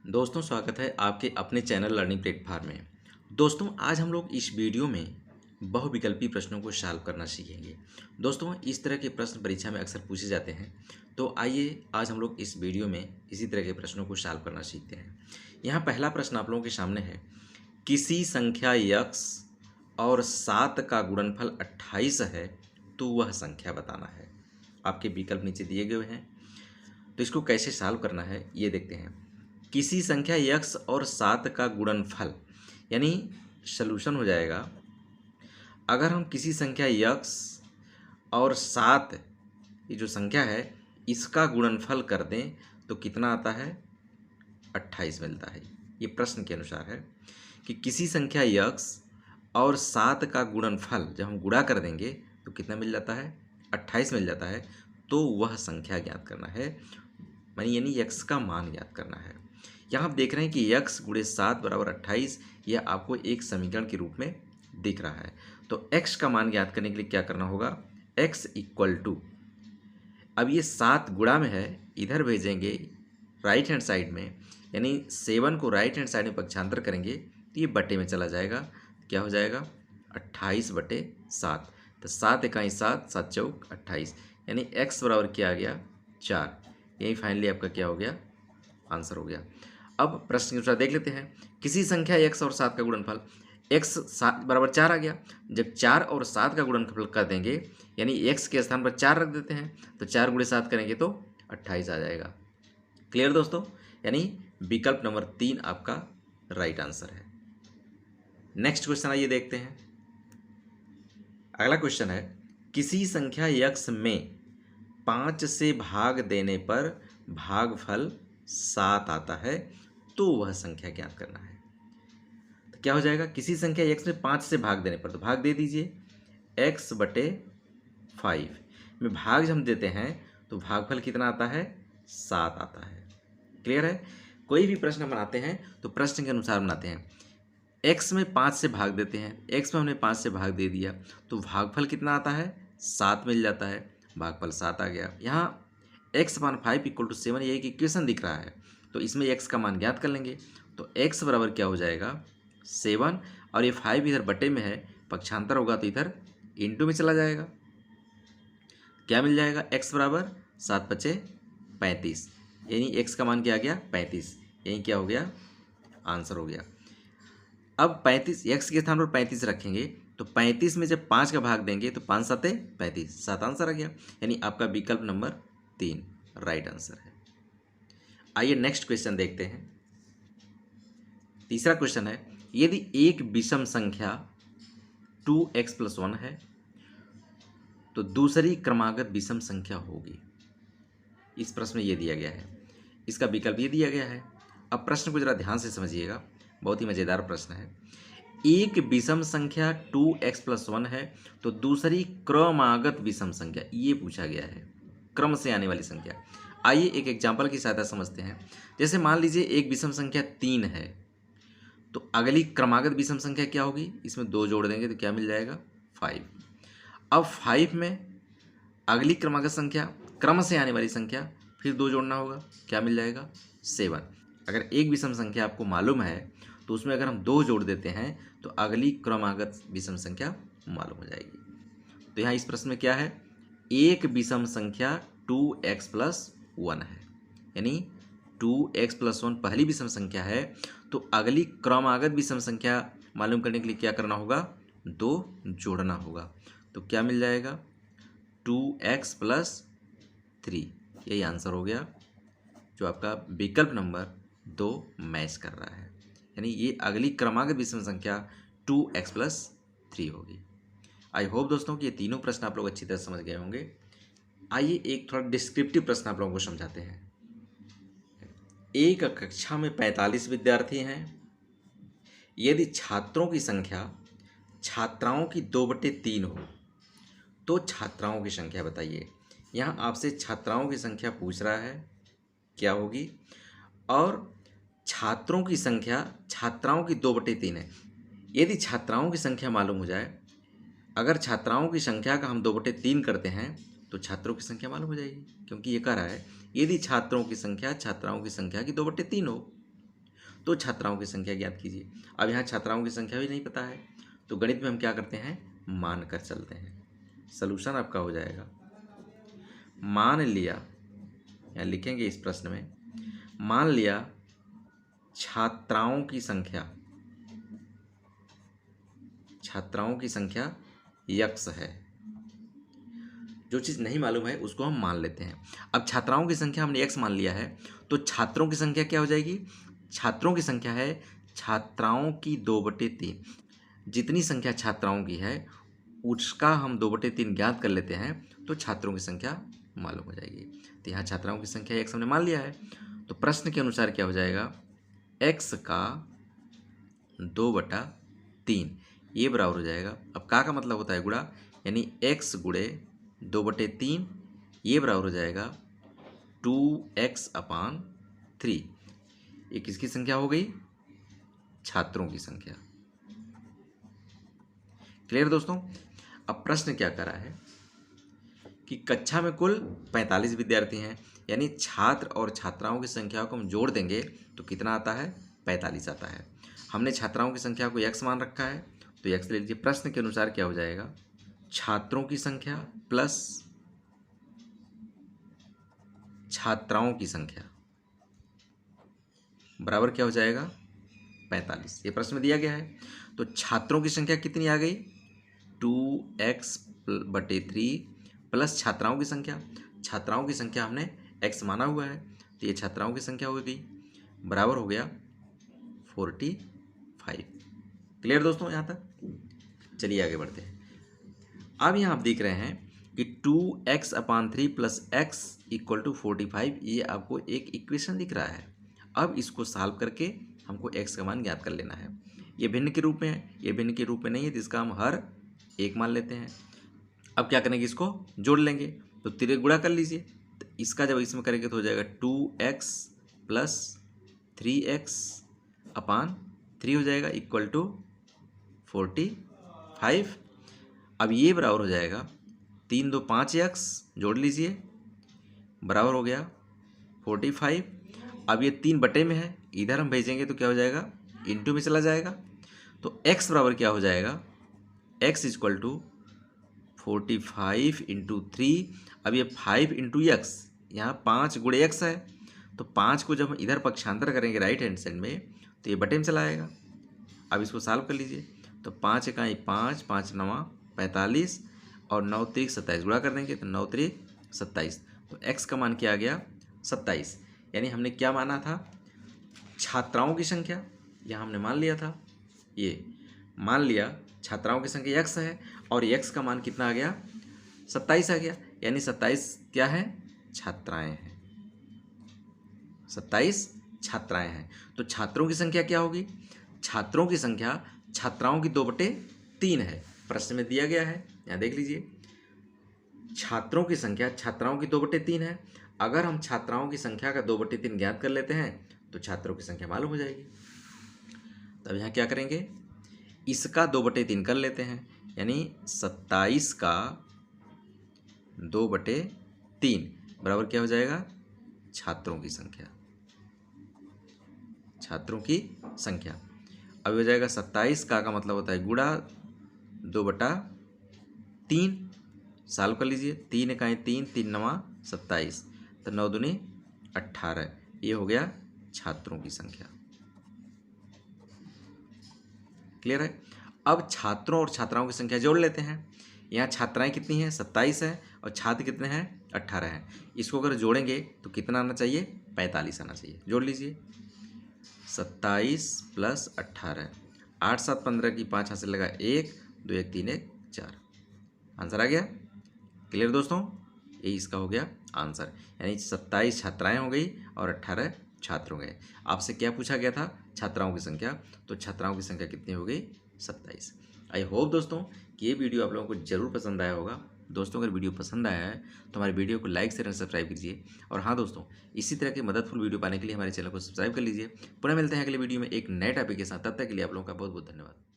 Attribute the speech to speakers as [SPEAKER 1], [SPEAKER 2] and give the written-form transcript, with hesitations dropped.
[SPEAKER 1] दोस्तों स्वागत है आपके अपने चैनल लर्निंग प्लेटफॉर्म में। दोस्तों आज हम लोग इस वीडियो में बहुविकल्पी प्रश्नों को सॉल्व करना सीखेंगे। दोस्तों इस तरह के प्रश्न परीक्षा में अक्सर पूछे जाते हैं, तो आइए आज हम लोग इस वीडियो में इसी तरह के प्रश्नों को सॉल्व करना सीखते हैं। यहाँ पहला प्रश्न आप लोगों के सामने है, किसी संख्या यक्स और 7 का गुणनफल 28 है तो वह संख्या बताना है। आपके विकल्प नीचे दिए गए हैं, तो इसको कैसे सॉल्व करना है ये देखते हैं। किसी संख्या यक्स और 7 का गुणनफल यानी सॉल्यूशन हो जाएगा। अगर हम किसी संख्या यक्स और 7 ये जो संख्या है इसका गुणनफल कर दें तो कितना आता है, 28 मिलता है। ये प्रश्न के अनुसार है कि किसी संख्या यक्स और 7 का गुणनफल जब हम गुणा कर देंगे तो कितना मिल जाता है, 28 मिल जाता है। तो वह संख्या ज्ञात करना है, यानी यक्स का मान ज्ञात करना है। यहाँ आप देख रहे हैं कि यक्स गुणे 7 बराबर 28, यह आपको एक समीकरण के रूप में दिख रहा है। तो एक्स का मान ज्ञात करने के लिए क्या करना होगा, एक्स इक्वल टू, अब ये 7 गुणा में है, इधर भेजेंगे राइट हैंड साइड में, यानी 7 को राइट हैंड साइड में पक्षांतर करेंगे तो ये बटे में चला जाएगा। क्या हो जाएगा, 28/7। तो 7 इकाई 7, 7 चौक 28, यानी एक्स बराबर क्या आ गया, 4। यही फाइनली आपका क्या हो गया, आंसर हो गया। अब प्रश्न के अनुसार देख लेते हैं, किसी संख्या x और 7 का गुणनफल, x 7 बराबर 4 आ गया। जब 4 और 7 का गुणनफल कर देंगे यानी x के स्थान पर 4 रख देते हैं तो 4 गुणे 7 करेंगे तो 28 आ जाएगा। क्लियर दोस्तों, यानी विकल्प नंबर 3 आपका राइट आंसर है। नेक्स्ट क्वेश्चन आइए देखते हैं। अगला क्वेश्चन है, किसी संख्या x में 5 से भाग देने पर भागफल 7 आता है तो वह संख्या ज्ञात करना है। तो क्या हो जाएगा, किसी संख्या x में 5 से भाग देने पर, तो भाग दे दीजिए, x/5 में भाग जब हम देते हैं तो भागफल कितना आता है, 7 आता है। क्लियर है। कोई भी प्रश्न बनाते हैं तो प्रश्न के अनुसार बनाते हैं। x में 5 से भाग देते हैं, x में हमने 5 से भाग दे दिया तो भागफल कितना आता है, 7 मिल जाता है। भागफल 7 आ गया। यहाँ x/5 = 7 ये एक इक्वेशन दिख रहा है, तो इसमें x का मान ज्ञात कर लेंगे। तो x बराबर क्या हो जाएगा, 7, और ये 5 इधर बटे में है, पक्षांतर होगा तो इधर इंटू में चला जाएगा। क्या मिल जाएगा, x बराबर 7×5 = 35, यानी x का मान क्या आ गया, 35। यही क्या हो गया, आंसर हो गया। अब 35 x के स्थान पर 35 रखेंगे तो 35 में जब 5 का भाग देंगे तो 5×7 = 35, 7 आंसर आ गया। यानी आपका विकल्प नंबर 3 राइट आंसर है। आइए नेक्स्ट क्वेश्चन देखते हैं। तीसरा क्वेश्चन है, यदि एक विषम संख्या 2x + 1 है तो दूसरी क्रमागत विषम संख्या होगी। इस प्रश्न में ये दिया गया है, इसका विकल्प ये दिया गया है। अब प्रश्न को जरा ध्यान से समझिएगा, बहुत ही मजेदार प्रश्न है। एक विषम संख्या 2x + 1 है तो दूसरी क्रमागत विषम संख्या, ये पूछा गया है, क्रम से आने वाली संख्या। आइए एक एग्जाम्पल की सहायता समझते हैं। जैसे मान लीजिए एक विषम संख्या 3 है तो अगली क्रमागत विषम संख्या क्या होगी, इसमें 2 जोड़ देंगे तो क्या मिल जाएगा, 5। अब 5 में अगली क्रमागत संख्या, क्रम से आने वाली संख्या, फिर 2 जोड़ना होगा, क्या मिल जाएगा, 7। अगर एक विषम संख्या आपको मालूम है तो उसमें अगर हम 2 जोड़ देते हैं तो अगली क्रमागत विषम संख्या मालूम हो जाएगी। तो यहाँ इस प्रश्न में क्या है, एक विषम संख्या 2x + 1 है, यानी 2x + 1 पहली विषम संख्या है, तो अगली क्रमागत विषम संख्या मालूम करने के लिए क्या करना होगा, 2 जोड़ना होगा। तो क्या मिल जाएगा, 2x + 3। यही आंसर हो गया, जो आपका विकल्प नंबर 2 मैच कर रहा है। यानी ये अगली क्रमागत विषम संख्या 2x + 3 होगी। आई होप दोस्तों कि ये तीनों प्रश्न आप लोग अच्छी तरह समझ गए होंगे। आइए एक थोड़ा डिस्क्रिप्टिव प्रश्न आप लोगों को समझाते हैं। एक कक्षा में 45 विद्यार्थी हैं। यदि छात्रों की संख्या छात्राओं की 2/3 हो तो छात्राओं की संख्या बताइए। यहाँ आपसे छात्राओं की संख्या पूछ रहा है, क्या होगी, और छात्रों की संख्या छात्राओं की 2/3 है। यदि छात्राओं की संख्या मालूम हो जाए, अगर छात्राओं की संख्या का हम 2/3 करते हैं तो छात्रों की संख्या मालूम हो जाएगी, क्योंकि ये कह रहा है यदि छात्रों की संख्या छात्राओं की संख्या की 2/3 हो। तो छात्राओं की संख्या ज्ञात कीजिए। अब यहाँ छात्राओं की संख्या भी नहीं पता है तो गणित में हम क्या करते हैं, मान कर चलते हैं। सलूशन आपका हो जाएगा, मान लिया, या लिखेंगे इस प्रश्न में, मान लिया छात्राओं की संख्या x है। जो चीज़ नहीं मालूम है उसको हम मान लेते हैं। अब छात्राओं की संख्या हमने x मान लिया है तो छात्रों की संख्या क्या हो जाएगी, छात्रों की संख्या है छात्राओं की 2/3। जितनी संख्या छात्राओं की है उसका हम 2/3 ज्ञात कर लेते हैं तो छात्रों की संख्या मालूम हो जाएगी। तो यहाँ छात्राओं की संख्या x हमने मान लिया है तो प्रश्न के अनुसार क्या हो जाएगा, x का 2/3 ये बराबर हो जाएगा। अब का मतलब होता है गुणा, यानी x गुणे 2/3 ये बराबर हो जाएगा 2x/3। ये किसकी संख्या हो गई, छात्रों की संख्या। क्लियर दोस्तों। अब प्रश्न क्या करा है कि कक्षा में कुल 45 विद्यार्थी हैं, यानी छात्र और छात्राओं की संख्या को हम जोड़ देंगे तो कितना आता है, 45 आता है। हमने छात्राओं की संख्या को x मान रखा है तो x ले लीजिए। प्रश्न के अनुसार क्या हो जाएगा, छात्रों की संख्या प्लस छात्राओं की संख्या बराबर क्या हो जाएगा, 45। ये प्रश्न में दिया गया है। तो छात्रों की संख्या कितनी आ गई, 2x/3 प्लस छात्राओं की संख्या, छात्राओं की संख्या हमने x माना हुआ है तो ये छात्राओं की संख्या हो गई, बराबर हो गया 45। क्लियर दोस्तों यहाँ तक। चलिए आगे बढ़ते हैं। अब यहाँ आप देख रहे हैं कि 2x/3 प्लस x = 45, ये आपको एक इक्वेशन दिख रहा है। अब इसको सॉल्व करके हमको x का मान ज्ञात कर लेना है। ये भिन्न के रूप में है, ये भिन्न के रूप में नहीं है तो इसका हम हर एक मान लेते हैं। अब क्या करेंगे, इसको जोड़ लेंगे तो तिरे गुणा कर लीजिए। तो इसका जब इसमें करेंगे तो हो जाएगा 2x प्लस 3x/3 हो जाएगा = 45। अब ये बराबर हो जाएगा 3 2 5x, जोड़ लीजिए, बराबर हो गया 45। अब ये 3 बटे में है, इधर हम भेजेंगे तो क्या हो जाएगा, इंटू में चला जाएगा। तो x बराबर क्या हो जाएगा, x = 45 × 3। अब ये 5 × x, यहाँ 5 × x है तो 5 को जब हम इधर पक्षांतर करेंगे राइट हैंड साइड में तो ये बटे में चला आएगा। अब इसको सॉल्व कर लीजिए तो 5 × 5, 5 × 9 45 और 9 × 3 27, गुणा कर देंगे तो 9 × 3 27। तो x का मान क्या आ गया, 27। यानी हमने क्या माना था, छात्राओं की संख्या, यहाँ हमने मान लिया था, ये मान लिया छात्राओं की संख्या x है और x का मान कितना आ गया, 27 आ गया। यानी 27 क्या है, छात्राएं हैं, 27 छात्राएं हैं। तो छात्रों की संख्या क्या होगी, छात्रों की संख्या छात्राओं की 2/3 है, प्रश्न में दिया गया है। यहाँ देख लीजिए, छात्रों की संख्या छात्राओं की 2/3 है। अगर हम छात्राओं की संख्या का 2/3 ज्ञात कर लेते हैं तो छात्रों की संख्या मालूम हो जाएगी। तब यहाँ क्या करेंगे, इसका 2/3 कर लेते हैं, यानी 27 का 2/3 बराबर क्या हो जाएगा, छात्रों की संख्या, छात्रों की संख्या। अब हो जाएगा 27 का मतलब होता है गुणा 2/3, सॉल्व कर लीजिए। 3 × 3, 3 × 9 27, तो 9 दूनी 18, ये हो गया छात्रों की संख्या। क्लियर है। अब छात्रों और छात्राओं की संख्या जोड़ लेते हैं। यहाँ छात्राएं कितनी हैं, 27 है और छात्र कितने हैं, 18 हैं। इसको अगर जोड़ेंगे तो कितना आना चाहिए, 45 आना चाहिए। जोड़ लीजिए, 27 + 18, 8 7 15 की 5 हाथ से लगा 1 2 1 3 1 4, आंसर आ गया। क्लियर दोस्तों, यही इसका हो गया आंसर। यानी 27 छात्राएं हो गई और 18 छात्र हो गए। आपसे क्या पूछा गया था, छात्राओं की संख्या, तो छात्राओं की संख्या कितनी हो गई, 27। आई होप दोस्तों कि ये वीडियो आप लोगों को जरूर पसंद आया होगा। दोस्तों अगर वीडियो पसंद आया है तो हमारे वीडियो को लाइक शेयर और सब्सक्राइब कीजिए। और हाँ दोस्तों, इसी तरह के मददफुल वीडियो पाने के लिए हमारे चैनल को सब्सक्राइब कर लीजिए। पुनः मिलते हैं अगले वीडियो में एक नए टॉपिक के साथ। तब तक के लिए आप लोगों का बहुत बहुत धन्यवाद।